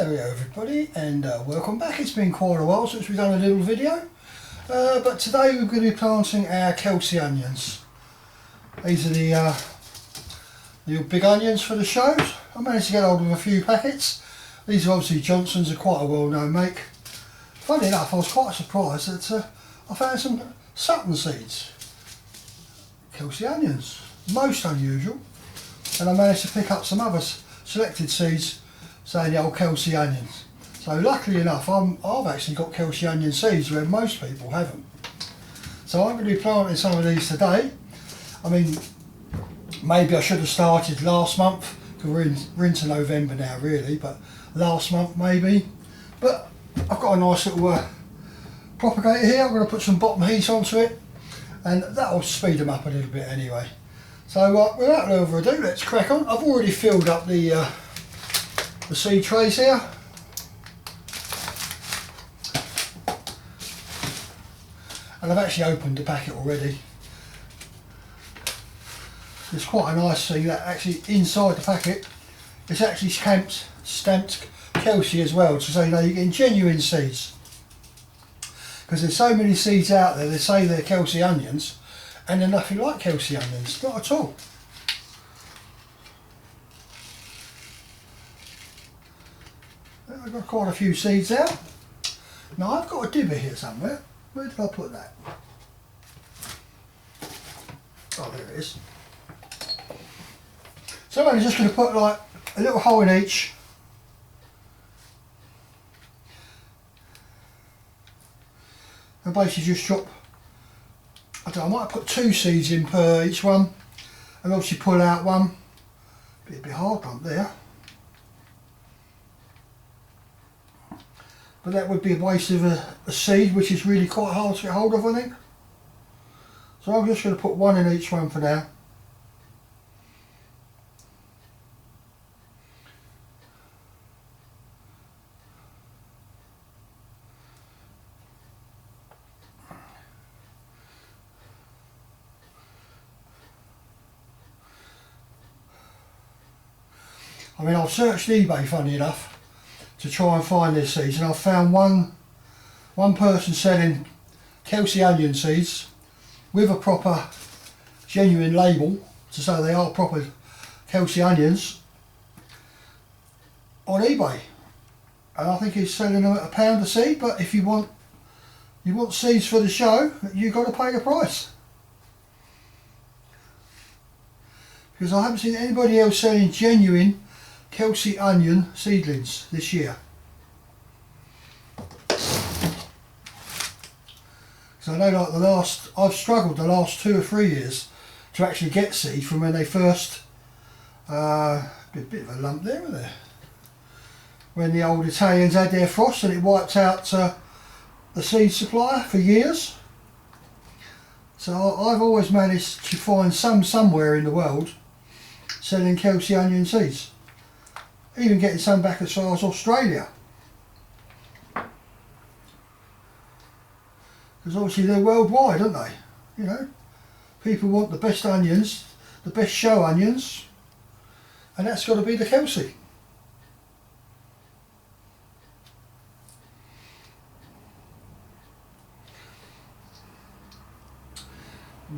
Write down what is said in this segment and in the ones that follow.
Hello everybody, and welcome back. It's been quite a while since we've done a little video, but today we're going to be planting our kelsae onions. These are the big onions for the shows. I managed to get hold of a few packets. These are obviously Johnson's, are quite a well-known make. Funny enough, I was quite surprised that I found some Sutton seeds, kelsae onions, most unusual, and I managed to pick up some other selected seeds saying the old kelsae onions. So luckily enough, I've actually got kelsae onion seeds where most people haven't. So I'm going to be planting some of these today. I mean, maybe I should have started last month, because we're into November now really, but last month maybe. But I've got a nice little propagator here. I'm going to put some bottom heat onto it, and that'll speed them up a little bit anyway. So without further ado, let's crack on. I've already filled up the seed trays here. And I've actually opened the packet already. It's quite a nice thing that actually inside the packet it's actually stamped kelsae as well, so you know you're getting genuine seeds. Because there's so many seeds out there, they say they're kelsae onions and they're nothing like kelsae onions, not at all. I've got quite a few seeds out. Now I've got a dibber here somewhere. Where did I put that? Oh, there it is. So I'm just going to put like a little hole in each. And basically just drop, I don't know, I might put 2 seeds in per each one. And obviously pull out one. Be a bit hard up there. But that would be a waste of a seed, which is really quite hard to get hold of, I think. So I'm just going to put 1 in each one for now. I mean, I've searched eBay, funny enough, to try and find these seeds, and I've found one person selling kelsae onion seeds with a proper genuine label to say they are proper kelsae onions on eBay, and I think he's selling them at £1 a seed. But if you want seeds for the show, you've got to pay the price, because I haven't seen anybody else selling genuine kelsae onion seedlings this year. So I know like I've struggled the last 2 or 3 years to actually get seed from when they first, a bit of a lump there, isn't there? When the old Italians had their frost and it wiped out the seed supply for years. So I've always managed to find somewhere in the world selling kelsae onion seeds. Even getting some back as far as Australia. Because obviously they're worldwide, aren't they? You know, people want the best onions, the best show onions, and that's got to be the kelsae.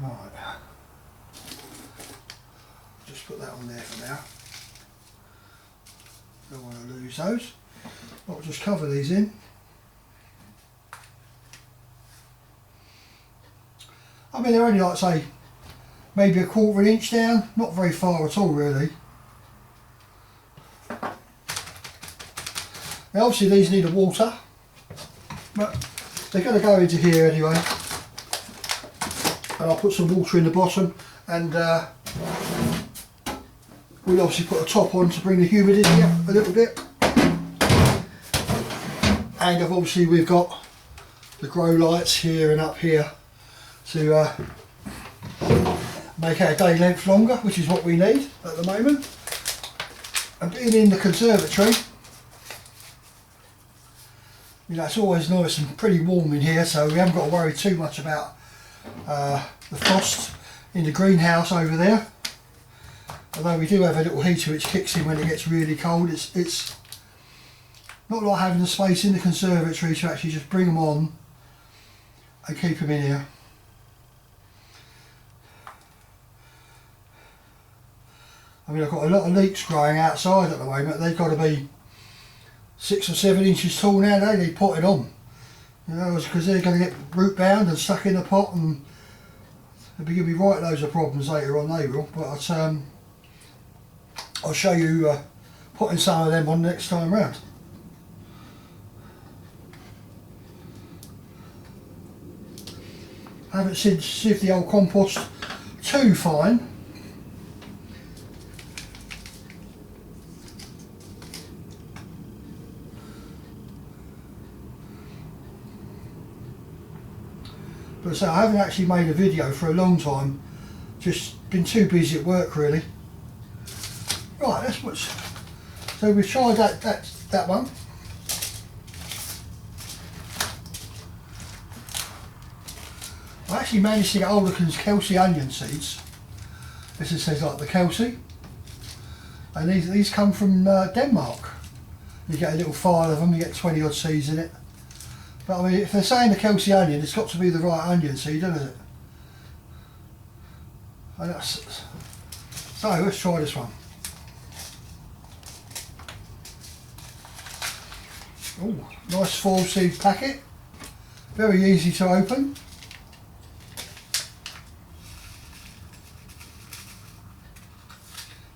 Right. Just put that on there for now. Don't want to lose those. I'll just cover these in. I mean, they're only like, say, maybe 1/4 inch down, not very far at all really. Now obviously these need a water, but they're going to go into here anyway. And I'll put some water in the bottom, and we'll obviously put a top on to bring the humidity up a little bit. And obviously we've got the grow lights here and up here to make our day length longer, which is what we need at the moment. And being in the conservatory, you know, it's always nice and pretty warm in here, so we haven't got to worry too much about the frost in the greenhouse over there. Although we do have a little heater which kicks in when it gets really cold. It's Not like having the space in the conservatory to actually just bring them on and keep them in here. I mean, I've got a lot of leeks growing outside at the moment. They've got to be 6 or 7 inches tall now. They need potting on, you know, because they're going to get root bound and stuck in the pot, and they'll be giving me right loads of problems later on. They will, but I'll show you putting some of them on next time round. I haven't sieved the old compost too fine. But so I haven't actually made a video for a long time, just been too busy at work really. Right, that's what's, so we've tried that one. I actually managed to get hold of kelsae onion seeds. This is says like the kelsae, and these come from Denmark. You get a little file of them, you get 20 odd seeds in it. But I mean, if they're saying the kelsae onion, it's got to be the right onion seed, doesn't it? And that's, so let's try this one. Oh, nice 4 seed packet, very easy to open.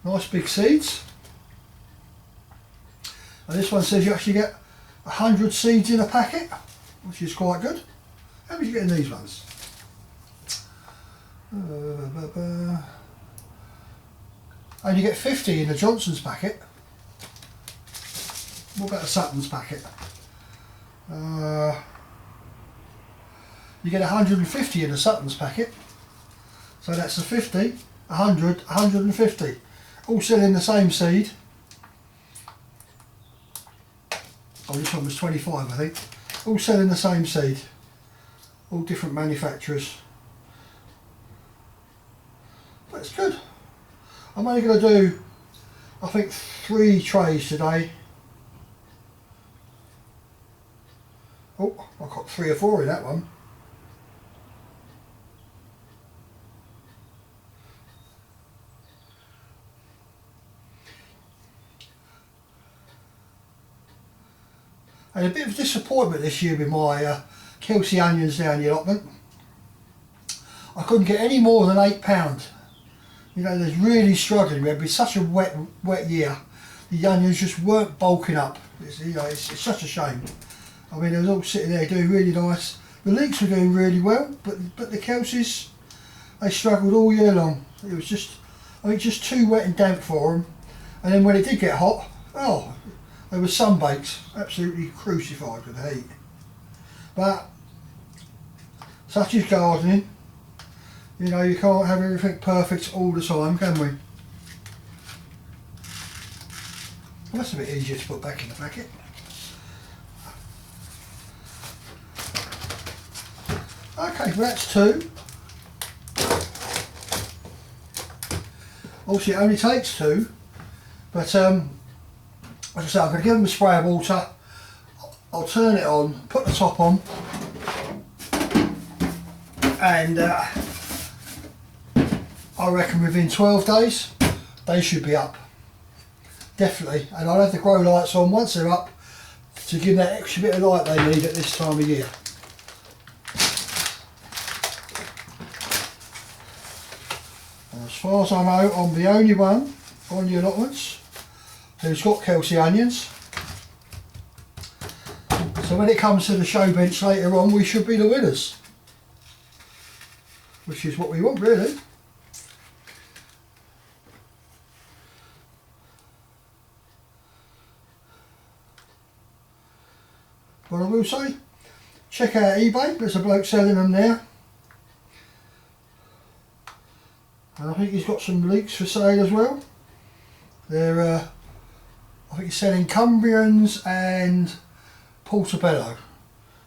Nice big seeds. And this one says you actually get 100 seeds in a packet, which is quite good. How many you get in these ones? And you get 50 in the Johnson's packet. What about a Sutton's packet? You get 150 in a Sutton's packet. So that's a 50, 100, 150. All selling the same seed. Oh, this one was 25, I think. All selling the same seed. All different manufacturers. But it's good. I'm only going to do, I think, 3 trays today. Oh, I got 3 or 4 in that one. And a bit of disappointment this year with my kelsae onions down the allotment. I couldn't get any more than £8. You know, they're really struggling. It's been such a wet year. The onions just weren't bulking up. You know, it's such a shame. I mean, they was all sitting there doing really nice. The leeks were doing really well, but the kelsaes, they struggled all year long. It was just, I think, just too wet and damp for them. And then when it did get hot, oh, they were sunbaked, absolutely crucified with the heat. But such is gardening. You know, you can't have everything perfect all the time, can we? Well, that's a bit easier to put back in the packet. Okay, well that's 2. Obviously it only takes 2, but as I say, I'm going to give them a spray of water. I'll turn it on, put the top on, and I reckon within 12 days they should be up. Definitely. And I'll have the grow lights on once they're up to give that extra bit of light they need at this time of year. And as far as I know, I'm the only one on the allotments who's got kelsae onions. So when it comes to the show bench later on, we should be the winners. Which is what we want, really. What I will say, check out eBay, there's a bloke selling them there. And I think he's got some leeks for sale as well. They're, I think he's selling Cumbrians and Portobello.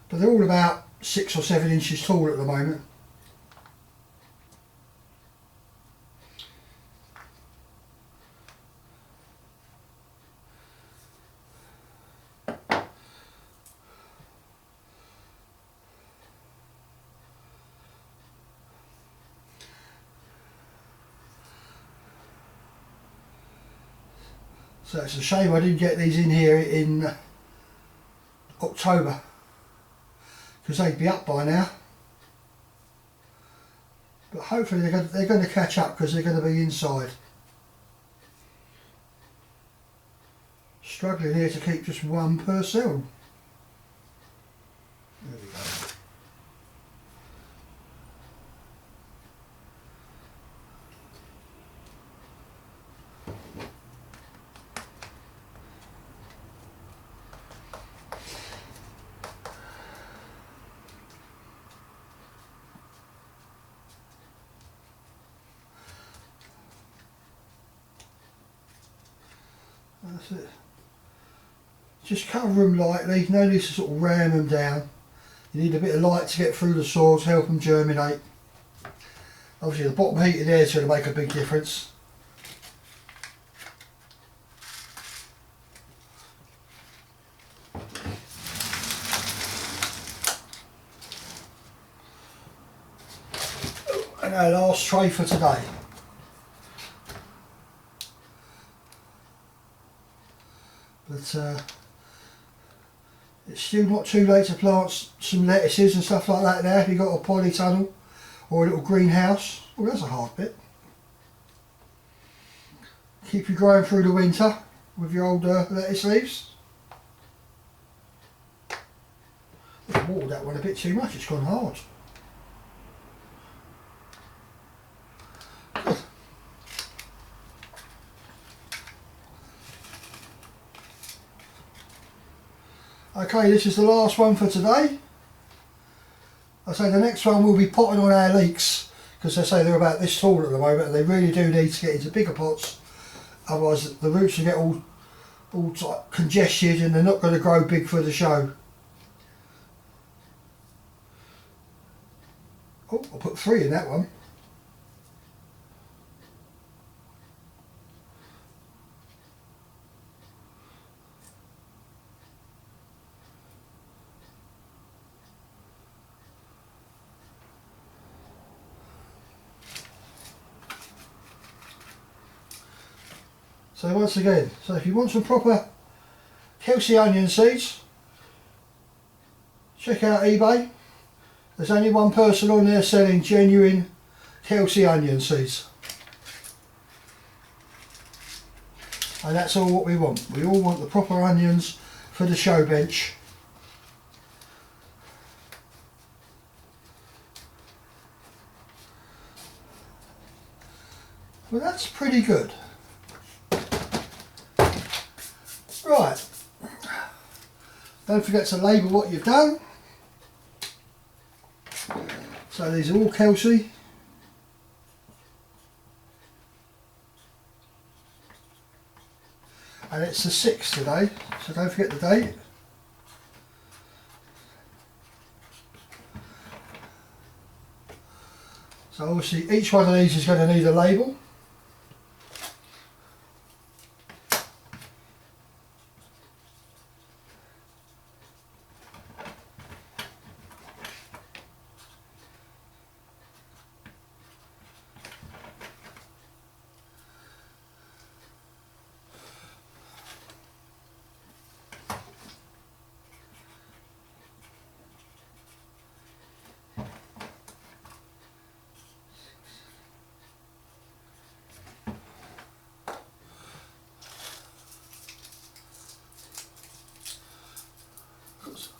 But they're all about 6 or 7 inches tall at the moment. So it's a shame I didn't get these in here in October, because they'd be up by now. But hopefully they're going to catch up, because they're going to be inside. Struggling here to keep just one per cell. There we go. That's it. Just cover them lightly, no need to sort of ram them down. You need a bit of light to get through the soil to help them germinate. Obviously the bottom heating there is going to make a big difference. And our last tray for today. But it's still not too late to plant some lettuces and stuff like that now if you've got a polytunnel or a little greenhouse. Oh, that's a hard bit. Keep you growing through the winter with your old lettuce leaves. I've watered that one a bit too much, it's gone hard. Good. Okay, this is the last one for today. I say the next one will be potting on our leeks, because they say they're about this tall at the moment and they really do need to get into bigger pots, otherwise the roots will get all congested and they're not going to grow big for the show. Oh, I'll put 3 in that one. So once again, if you want some proper kelsae onion seeds, check out eBay. There's only one person on there selling genuine kelsae onion seeds. And that's all what we want. We all want the proper onions for the show bench. Well, that's pretty good. Right, don't forget to label what you've done. So these are all kelsae. And it's the 6th today, so don't forget the date. So obviously each one of these is going to need a label.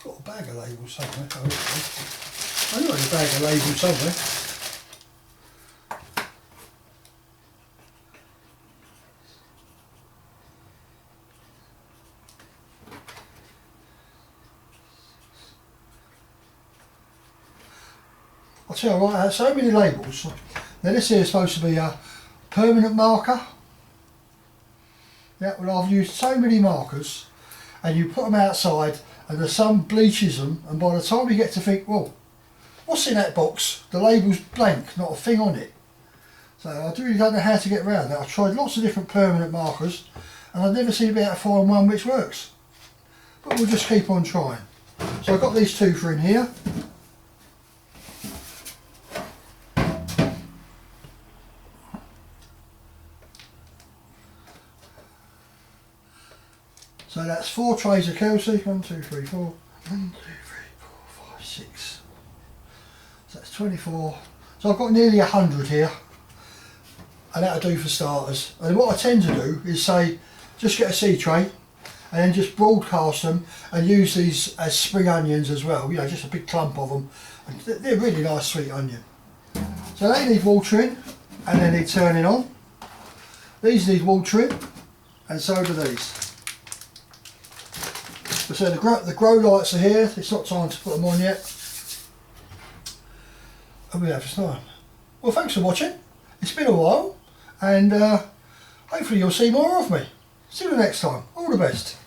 Got a bag of labels somewhere. I know there's a bag of labels somewhere. I'll tell you what, I have so many labels. Now this here is supposed to be a permanent marker. Yeah, well I've used so many markers and you put them outside and the sun bleaches them, and by the time you get to think, well, what's in that box? The label's blank, not a thing on it. So I really don't know how to get around that. I've tried lots of different permanent markers and I've never seemed to be able to find one which works. But we'll just keep on trying. So I've got these 2 for in here. So that's 4 trays of kelsae. 1, 2, 3, 4. 1, 2, 3, 4, 5, 6. So that's 24. So I've got nearly 100 here. And that'll do for starters. And what I tend to do is say, just get a seed tray and then just broadcast them and use these as spring onions as well. You know, just a big clump of them. And they're really nice sweet onion. So they need watering and they need turning on. These need watering and so do these. So the grow lights are here. It's not time to put them on yet. And we have this time. Well, thanks for watching. It's been a while, and hopefully you'll see more of me. See you next time. All the best.